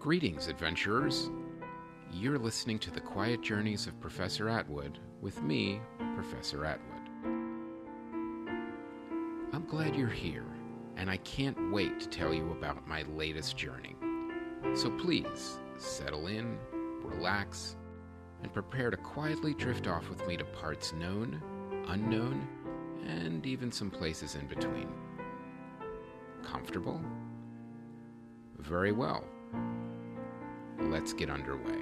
Greetings, adventurers. You're listening to the Quiet Journeys of Professor Atwood with me, Professor Atwood. I'm glad you're here, and I can't wait to tell you about my latest journey. So please, settle in, relax, and prepare to quietly drift off with me to parts known, unknown, and even some places in between. Comfortable? Very well. Let's get underway.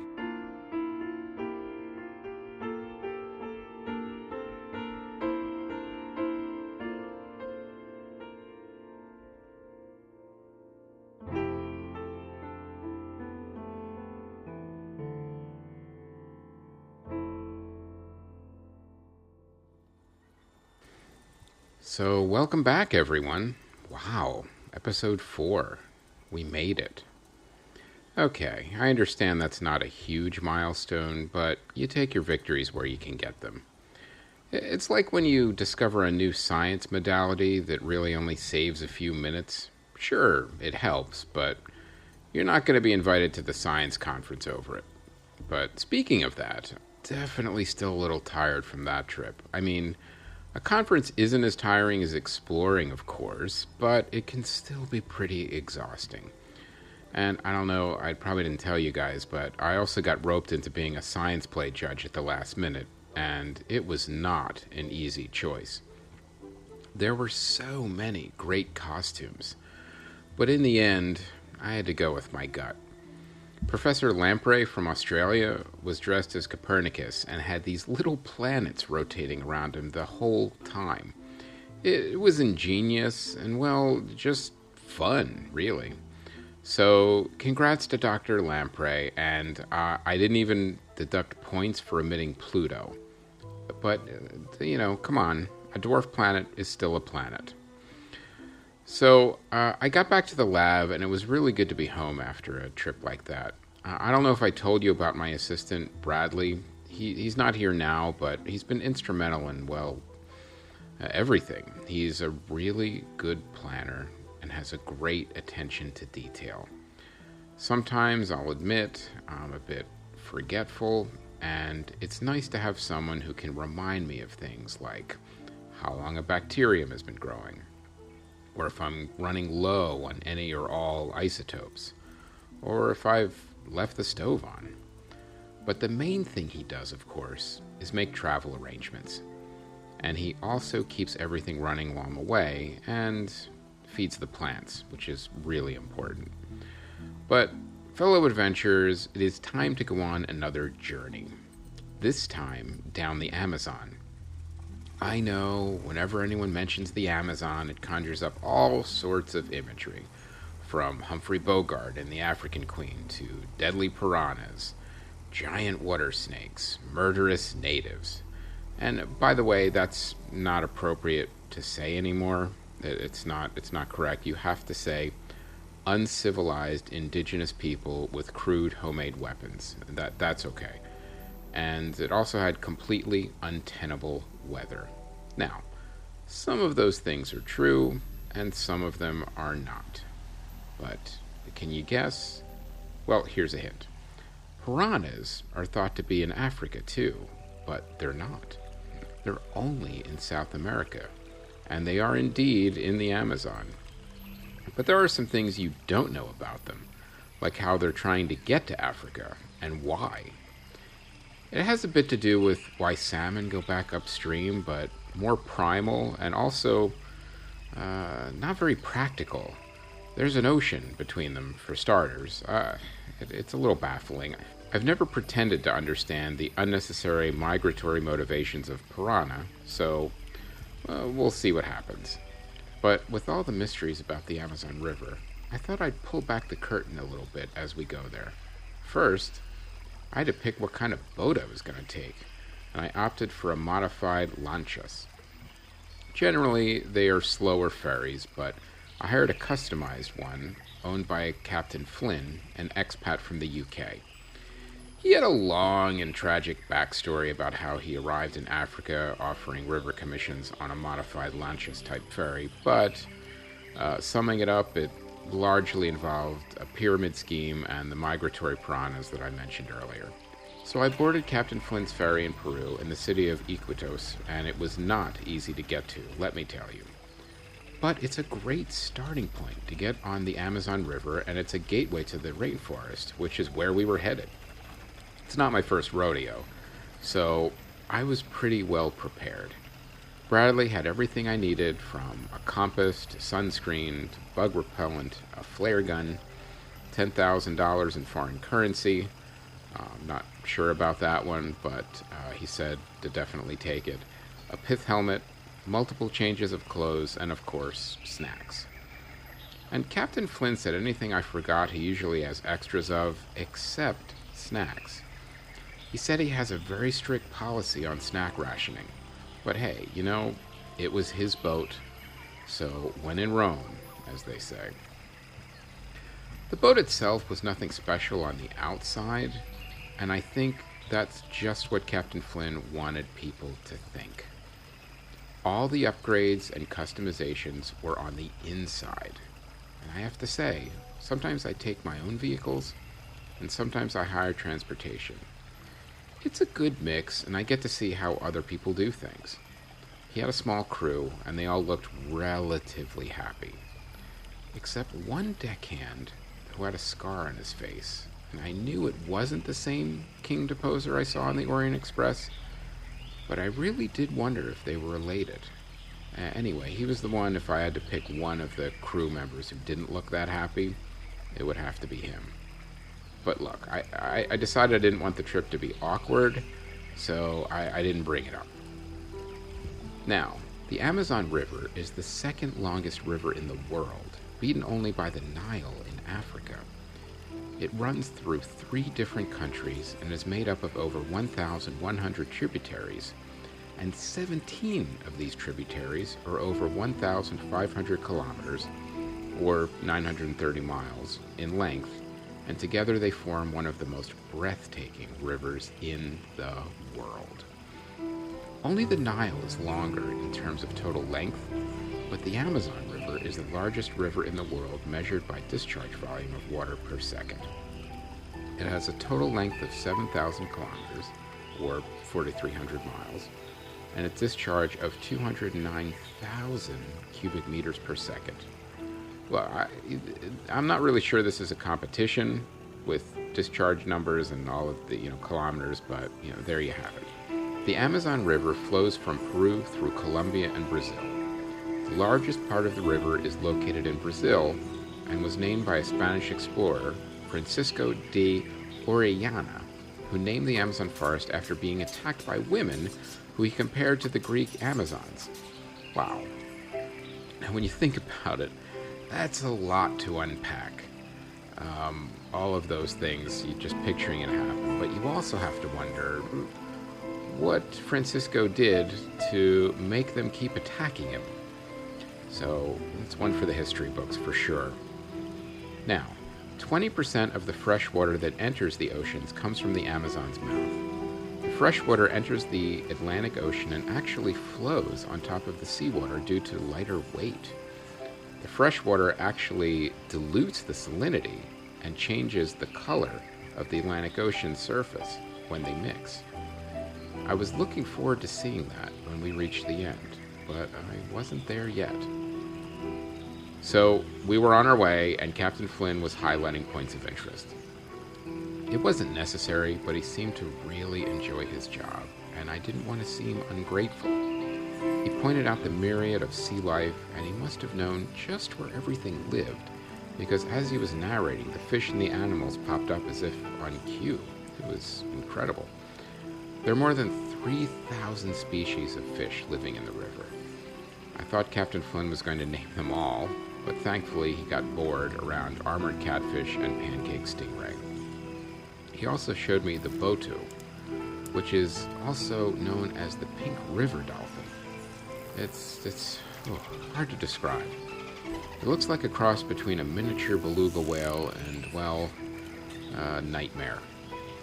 So, welcome back, everyone. Wow, episode 4. We made it. Okay, I understand that's not a huge milestone, but you take your victories where you can get them. It's like when you discover a new science modality that really only saves a few minutes. Sure, it helps, but you're not going to be invited to the science conference over it. But speaking of that, definitely still a little tired from that trip. I mean, a conference isn't as tiring as exploring, of course, but it can still be pretty exhausting. And I don't know, I probably didn't tell you guys, but I also got roped into being a science play judge at the last minute, and it was not an easy choice. There were so many great costumes, but in the end, I had to go with my gut. Professor Lamprey from Australia was dressed as Copernicus and had these little planets rotating around him the whole time. It was ingenious and, well, just fun, really. So, congrats to Dr. Lamprey, and I didn't even deduct points for omitting Pluto. But, come on, a dwarf planet is still a planet. So, I got back to the lab, and it was really good to be home after a trip like that. I don't know if I told you about my assistant, Bradley. He's not here now, but he's been instrumental in, everything. He's a really good planner and has a great attention to detail. Sometimes, I'll admit, I'm a bit forgetful, and it's nice to have someone who can remind me of things like how long a bacterium has been growing, or if I'm running low on any or all isotopes, or if I've left the stove on. But the main thing he does, of course, is make travel arrangements. And he also keeps everything running while I'm away, and feeds the plants, which is really important. But, fellow adventurers, it is time to go on another journey. This time, down the Amazon. I know, whenever anyone mentions the Amazon, it conjures up all sorts of imagery, from Humphrey Bogart and the African Queen to deadly piranhas, giant water snakes, murderous natives. And, by the way, that's not appropriate to say anymore. It's not correct. You have to say uncivilized indigenous people with crude homemade weapons. That's okay. And it also had completely untenable weather. Now, some of those things are true, and some of them are not. But can you guess? Well, here's a hint. Piranhas are thought to be in Africa too, but they're not. They're only in South America. And they are indeed in the Amazon. But there are some things you don't know about them, like how they're trying to get to Africa, and why. It has a bit to do with why salmon go back upstream, but more primal, and also not very practical. There's an ocean between them, for starters. It's a little baffling. I've never pretended to understand the unnecessary migratory motivations of piranha, so we'll see what happens. But with all the mysteries about the Amazon River, I thought I'd pull back the curtain a little bit as we go there. First, I had to pick what kind of boat I was going to take, and I opted for a modified lanchas. Generally, they are slower ferries, but I hired a customized one owned by Captain Flynn, an expat from the UK. He had a long and tragic backstory about how he arrived in Africa offering river commissions on a modified lanchas-type ferry, but summing it up, it largely involved a pyramid scheme and the migratory piranhas that I mentioned earlier. So I boarded Captain Flynn's ferry in Peru in the city of Iquitos, and it was not easy to get to, let me tell you. But it's a great starting point to get on the Amazon River, and it's a gateway to the rainforest, which is where we were headed. It's not my first rodeo, so I was pretty well prepared. Bradley had everything I needed, from a compass to sunscreen to bug repellent, a flare gun, $10,000 in foreign currency. Not sure about that one, but he said to definitely take it. A pith helmet, multiple changes of clothes, and of course, snacks. And Captain Flynn said anything I forgot he usually has extras of, except snacks. He said he has a very strict policy on snack rationing. But hey, it was his boat, so when in Rome, as they say. The boat itself was nothing special on the outside, and I think that's just what Captain Flynn wanted people to think. All the upgrades and customizations were on the inside. And I have to say, sometimes I take my own vehicles, and sometimes I hire transportation. It's a good mix, and I get to see how other people do things. He had a small crew, and they all looked relatively happy. Except one deckhand who had a scar on his face, and I knew it wasn't the same King Deposer I saw on the Orient Express, but I really did wonder if they were related. Anyway, he was the one, if I had to pick one of the crew members who didn't look that happy, it would have to be him. But look, I decided I didn't want the trip to be awkward, so I didn't bring it up. Now, the Amazon River is the second longest river in the world, beaten only by the Nile in Africa. It runs through 3 different countries and is made up of over 1,100 tributaries, and 17 of these tributaries are over 1,500 kilometers, or 930 miles, in length, and together they form one of the most breathtaking rivers in the world. Only the Nile is longer in terms of total length, but the Amazon River is the largest river in the world measured by discharge volume of water per second. It has a total length of 7,000 kilometers, or 4,300 miles, and a discharge of 209,000 cubic meters per second. Well, I'm not really sure this is a competition with discharge numbers and all of the kilometers, but there you have it. The Amazon River flows from Peru through Colombia and Brazil. The largest part of the river is located in Brazil and was named by a Spanish explorer, Francisco de Orellana, who named the Amazon forest after being attacked by women who he compared to the Greek Amazons. Wow. Now, when you think about it, that's a lot to unpack. All of those things, you just picturing it happen, but you also have to wonder what Francisco did to make them keep attacking him. So it's one for the history books for sure. Now, 20% of the fresh water that enters the oceans comes from the Amazon's mouth. The fresh water enters the Atlantic Ocean and actually flows on top of the seawater due to lighter weight. The fresh water actually dilutes the salinity and changes the color of the Atlantic Ocean surface when they mix. I was looking forward to seeing that when we reached the end, but I wasn't there yet. So we were on our way, and Captain Flynn was highlighting points of interest. It wasn't necessary, but he seemed to really enjoy his job, and I didn't want to seem ungrateful. He pointed out the myriad of sea life, and he must have known just where everything lived, because as he was narrating, the fish and the animals popped up as if on cue. It was incredible. There are more than 3,000 species of fish living in the river. I thought Captain Flynn was going to name them all, but thankfully he got bored around armored catfish and pancake stingray. He also showed me the botu, which is also known as the pink river dolphin. It's hard to describe. It looks like a cross between a miniature beluga whale and, well, a nightmare.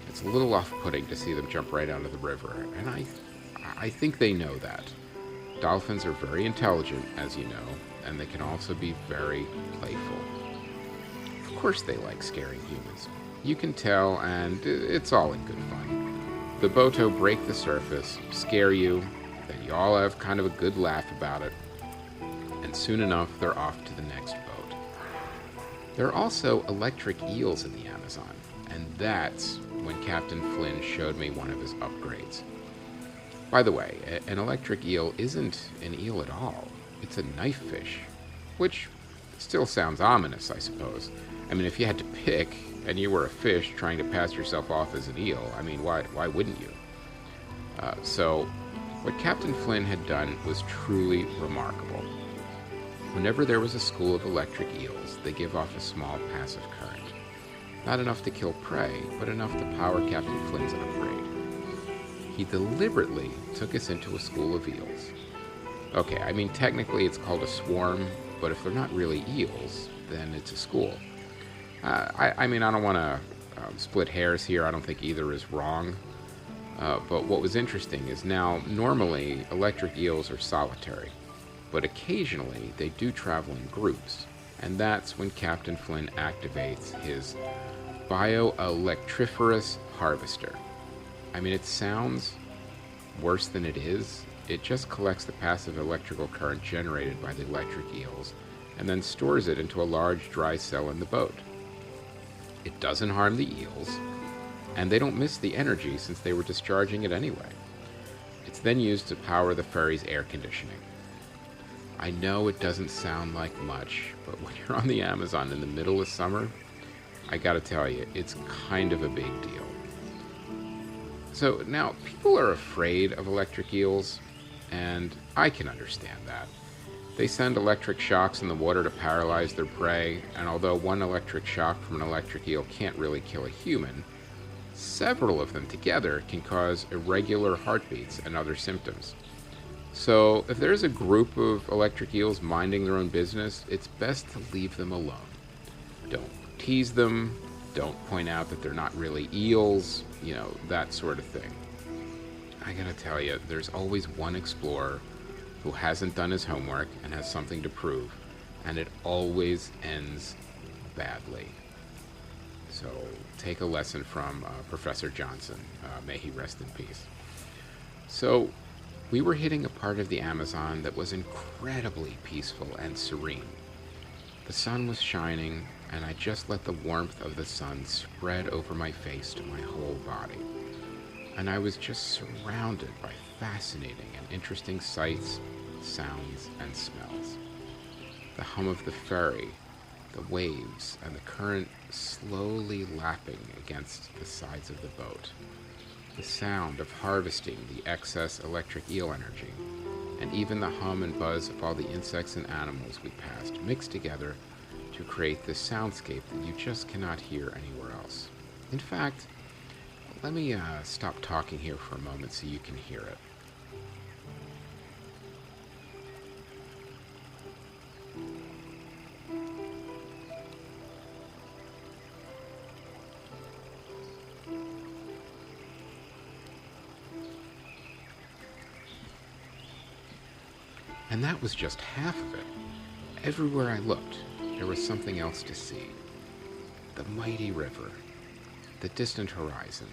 It's a little off-putting to see them jump right out of the river, and I think they know that. Dolphins are very intelligent, as you know, and they can also be very playful. course they like scaring humans. You can tell, and it's all in good fun. The Boto break the surface, scare you, then you all have kind of a good laugh about it, and soon enough they're off to the next boat. There are also electric eels in the Amazon, and that's when Captain Flynn showed me one of his upgrades. By the way, an electric eel isn't an eel at all. It's a knife fish, which still sounds ominous, I suppose. I mean, if you had to pick, and you were a fish trying to pass yourself off as an eel, I mean, why wouldn't you? So, what Captain Flynn had done was truly remarkable. Whenever there was a school of electric eels, they give off a small passive current. Not enough to kill prey, but enough to power Captain Flynn's upgrade. He deliberately took us into a school of eels. Okay, I mean, technically it's called a swarm, but if they're not really eels, then it's a school. I mean, I don't want to split hairs here. I don't think either is wrong. But what was interesting is now, normally, electric eels are solitary, but occasionally they do travel in groups, and that's when Captain Flynn activates his bioelectriferous harvester. I mean, it sounds worse than it is. It just collects the passive electrical current generated by the electric eels and then stores it into a large dry cell in the boat. It doesn't harm the eels, and they don't miss the energy since they were discharging it anyway. It's then used to power the ferry's air conditioning. I know it doesn't sound like much, but when you're on the Amazon in the middle of summer, I gotta tell you, it's kind of a big deal. So now, people are afraid of electric eels, and I can understand that. They send electric shocks in the water to paralyze their prey, and although one electric shock from an electric eel can't really kill a human, several of them together can cause irregular heartbeats and other symptoms. So if there's a group of electric eels minding their own business, it's best to leave them alone. Don't tease them, don't point out that they're not really eels, that sort of thing. I gotta tell you, there's always one explorer who hasn't done his homework and has something to prove, and it always ends badly. So take a lesson from Professor Johnson. May he rest in peace. So we were hitting a part of the Amazon that was incredibly peaceful and serene. The sun was shining, and I just let the warmth of the sun spread over my face to my whole body. And I was just surrounded by fascinating and interesting sights, sounds, and smells. The hum of the ferry, the waves, and the current slowly lapping against the sides of the boat. The sound of harvesting the excess electric eel energy, and even the hum and buzz of all the insects and animals we passed mixed together to create this soundscape that you just cannot hear anywhere else. In fact, let me stop talking here for a moment so you can hear it. And that was just half of it. Everywhere I looked, there was something else to see. The mighty river, the distant horizon,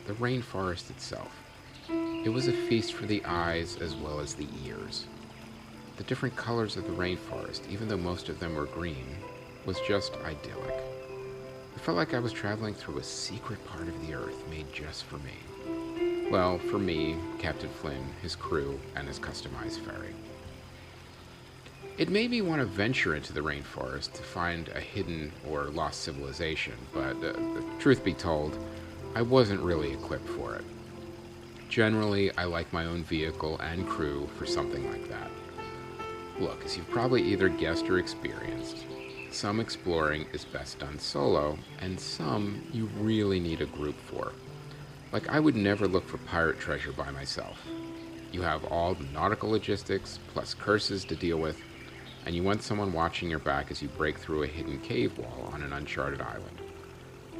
the rainforest itself. It was a feast for the eyes as well as the ears. The different colors of the rainforest, even though most of them were green, was just idyllic. I felt like I was traveling through a secret part of the earth made just for me. Well, for me, Captain Flynn, his crew, and his customized ferry. It made me want to venture into the rainforest to find a hidden or lost civilization, but truth be told, I wasn't really equipped for it. Generally, I like my own vehicle and crew for something like that. Look, as you've probably either guessed or experienced, some exploring is best done solo, and some you really need a group for. Like, I would never look for pirate treasure by myself. You have all the nautical logistics, plus curses to deal with, and you want someone watching your back as you break through a hidden cave wall on an uncharted island.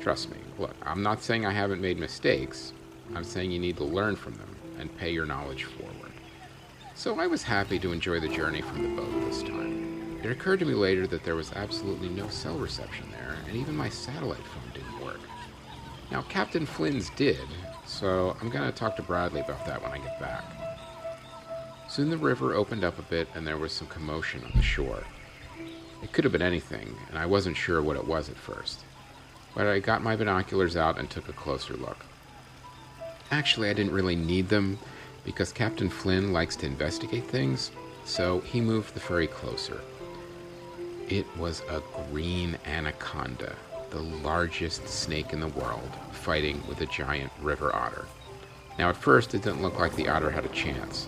Trust me, look, I'm not saying I haven't made mistakes. I'm saying you need to learn from them and pay your knowledge forward. So I was happy to enjoy the journey from the boat this time. It occurred to me later that there was absolutely no cell reception there, and even my satellite phone didn't work. Now, Captain Flynn's did, so I'm going to talk to Bradley about that when I get back. Soon the river opened up a bit, and there was some commotion on the shore. It could have been anything, and I wasn't sure what it was at first. But I got my binoculars out and took a closer look. Actually, I didn't really need them, because Captain Flynn likes to investigate things, so he moved the ferry closer. It was a green anaconda, the largest snake in the world, fighting with a giant river otter. Now, at first, it didn't look like the otter had a chance.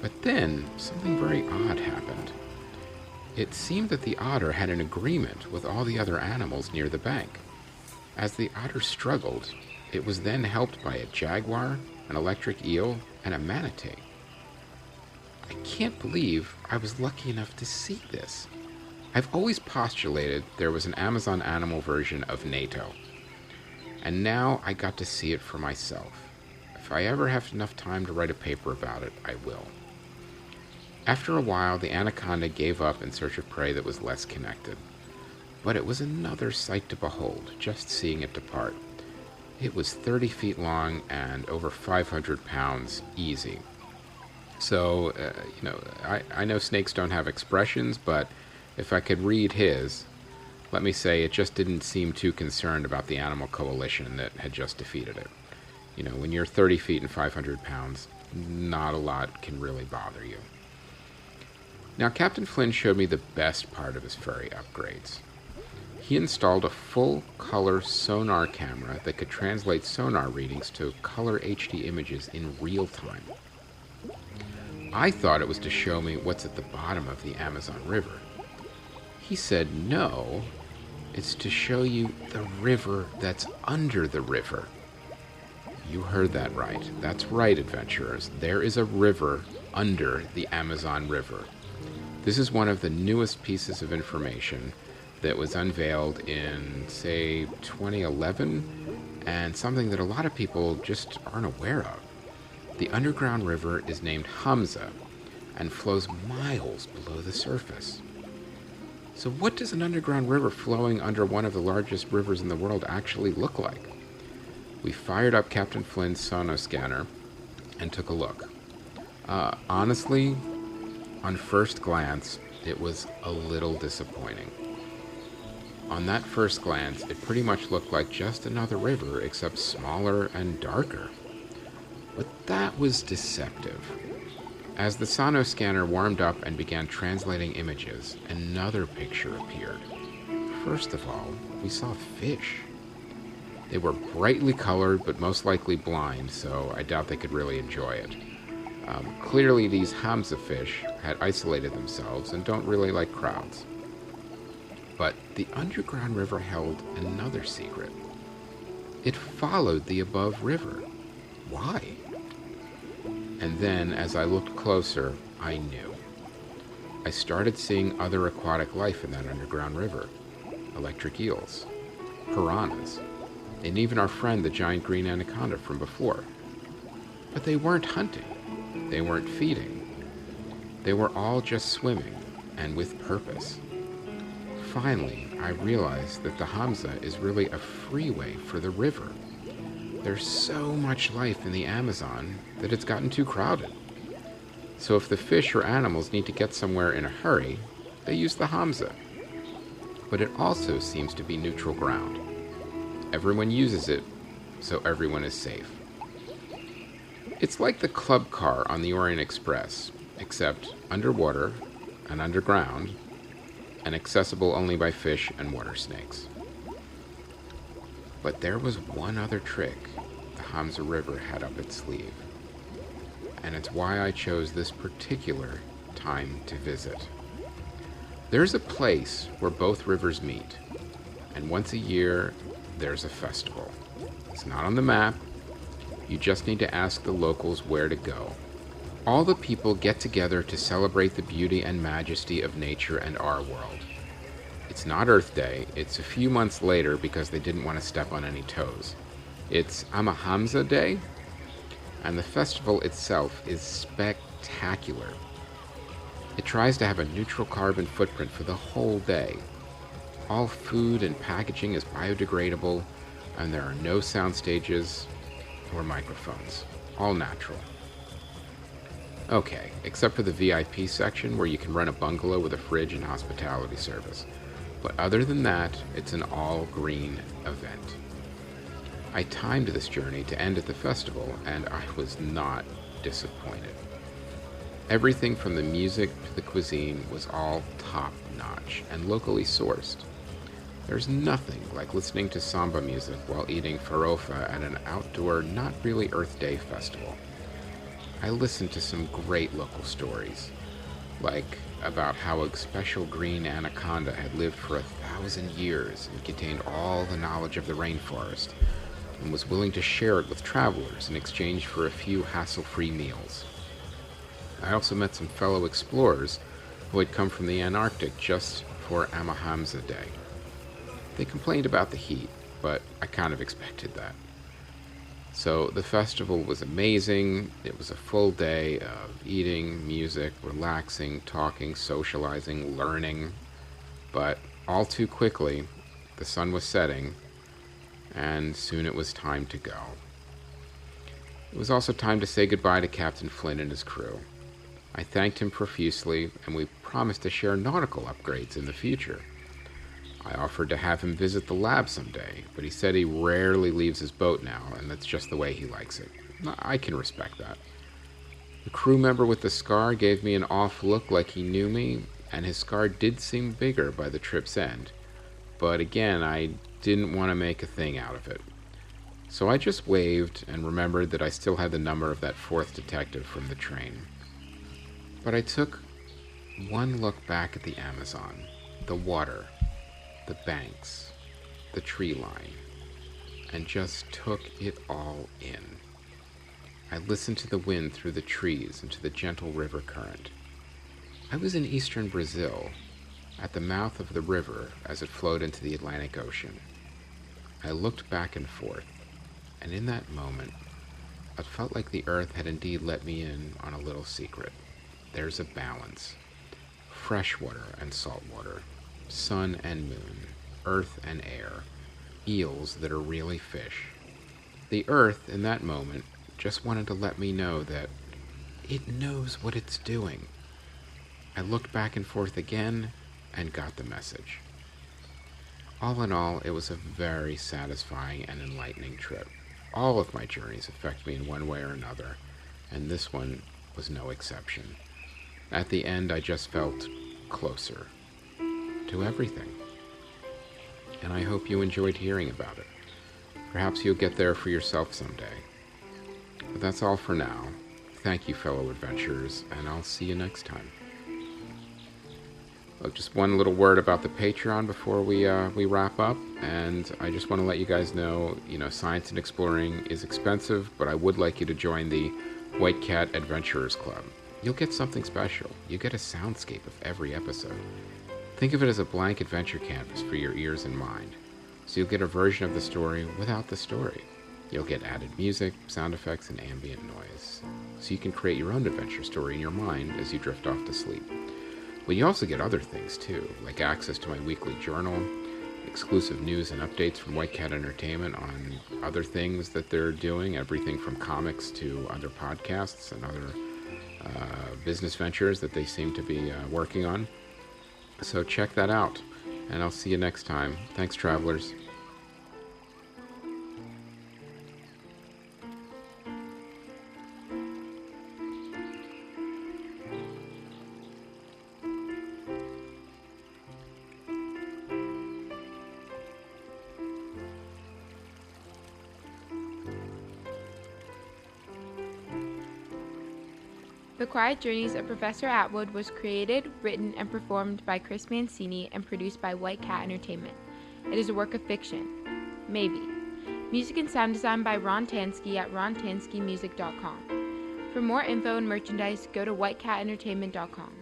But then, something very odd happened. It seemed that the otter had an agreement with all the other animals near the bank. As the otter struggled, it was then helped by a jaguar, an electric eel, and a manatee. I can't believe I was lucky enough to see this. I've always postulated there was an Amazon animal version of NATO, and now I got to see it for myself. If I ever have enough time to write a paper about it, I will. After a while, the anaconda gave up in search of prey that was less connected. But it was another sight to behold, just seeing it depart. It was 30 feet long and over 500 pounds easy. So, I know snakes don't have expressions, but if I could read his, let me say it just didn't seem too concerned about the animal coalition that had just defeated it. You know, when you're 30 feet and 500 pounds, not a lot can really bother you. Now, Captain Flynn showed me the best part of his ferry upgrades. He installed a full-color sonar camera that could translate sonar readings to color HD images in real time. I thought it was to show me what's at the bottom of the Amazon River. He said, no, it's to show you the river that's under the river. You heard that right. That's right, adventurers. There is a river under the Amazon River. This is one of the newest pieces of information that was unveiled in, say, 2011, and something that a lot of people just aren't aware of. The underground river is named Hamza and flows miles below the surface. So what does an underground river flowing under one of the largest rivers in the world actually look like? We fired up Captain Flynn's sonar scanner and took a look. Honestly, on first glance, it was a little disappointing. On that first glance, it pretty much looked like just another river, except smaller and darker. But that was deceptive. As the sonar scanner warmed up and began translating images, another picture appeared. First of all, we saw fish. They were brightly colored, but most likely blind, so I doubt they could really enjoy it. Clearly, these Hamza fish had isolated themselves and don't really like crowds. But the underground river held another secret. It followed the above river. Why? And then, as I looked closer, I knew. I started seeing other aquatic life in that underground river. Electric eels, piranhas, and even our friend the giant green anaconda from before. But they weren't hunting. They weren't feeding. They were all just swimming, and with purpose. Finally, I realized that the Hamza is really a freeway for the river. There's so much life in the Amazon that it's gotten too crowded. So if the fish or animals need to get somewhere in a hurry, they use the Hamza. But it also seems to be neutral ground. Everyone uses it, so everyone is safe. It's like the club car on the Orient Express, except underwater and underground, and accessible only by fish and water snakes. But there was one other trick the Hamza River had up its sleeve, and it's why I chose this particular time to visit. There's a place where both rivers meet, and once a year there's a festival. It's not on the map. You just need to ask the locals where to go. All the people get together to celebrate the beauty and majesty of nature and our world. It's not Earth Day. It's a few months later because they didn't want to step on any toes. It's Hamza Day, and the festival itself is spectacular. It tries to have a neutral carbon footprint for the whole day. All food and packaging is biodegradable, and there are no sound stages or microphones. All natural. Okay, except for the VIP section where you can rent a bungalow with a fridge and hospitality service. But other than that, it's an all-green event. I timed this journey to end at the festival, and I was not disappointed. Everything from the music to the cuisine was all top-notch and locally sourced. There's nothing like listening to samba music while eating farofa at an outdoor, not really Earth Day festival. I listened to some great local stories, like about how a special green anaconda had lived for 1,000 years and contained all the knowledge of the rainforest, and was willing to share it with travelers in exchange for a few hassle-free meals. I also met some fellow explorers who had come from the Antarctic just for Amahamsa Day. They complained about the heat, but I kind of expected that. So the festival was amazing. It was a full day of eating, music, relaxing, talking, socializing, learning. But all too quickly, the sun was setting, and soon it was time to go. It was also time to say goodbye to Captain Flynn and his crew. I thanked him profusely, and we promised to share nautical upgrades in the future. I offered to have him visit the lab someday, but he said he rarely leaves his boat now, and that's just the way he likes it. I can respect that. The crew member with the scar gave me an off look like he knew me, and his scar did seem bigger by the trip's end. But again, I didn't want to make a thing out of it. So I just waved and remembered that I still had the number of that fourth detective from the train. But I took one look back at the Amazon, the water, the banks, the tree line, and just took it all in. I listened to the wind through the trees and to the gentle river current. I was in eastern Brazil, at the mouth of the river as it flowed into the Atlantic Ocean. I looked back and forth, and in that moment, it felt like the earth had indeed let me in on a little secret. There's a balance. Fresh water and salt water, sun and moon, earth and air, eels that are really fish. The earth, in that moment, just wanted to let me know that it knows what it's doing. I looked back and forth again and got the message. All in all, it was a very satisfying and enlightening trip. All of my journeys affect me in one way or another, and this one was no exception. At the end, I just felt closer to everything. And I hope you enjoyed hearing about it. Perhaps you'll get there for yourself someday. But that's all for now. Thank you, fellow adventurers, and I'll see you next time. Look, just one little word about the Patreon before we wrap up, and I just want to let you guys know, science and exploring is expensive, but I would like you to join the White Cat Adventurers Club. You'll get something special. You get a soundscape of every episode. Think of it as a blank adventure canvas for your ears and mind. So you'll get a version of the story without the story. You'll get added music, sound effects, and ambient noise. So you can create your own adventure story in your mind as you drift off to sleep. But you also get other things too, like access to my weekly journal, exclusive news and updates from White Cat Entertainment on other things that they're doing, everything from comics to other podcasts and other business ventures that they seem to be working on. So check that out, and I'll see you next time. Thanks, travelers. The Quiet Journeys of Professor Atwood was created, written, and performed by Chris Mancini and produced by White Cat Entertainment. It is a work of fiction. Maybe. Music and sound design by Ron Tansky at rontanskymusic.com. For more info and merchandise, go to whitecatentertainment.com.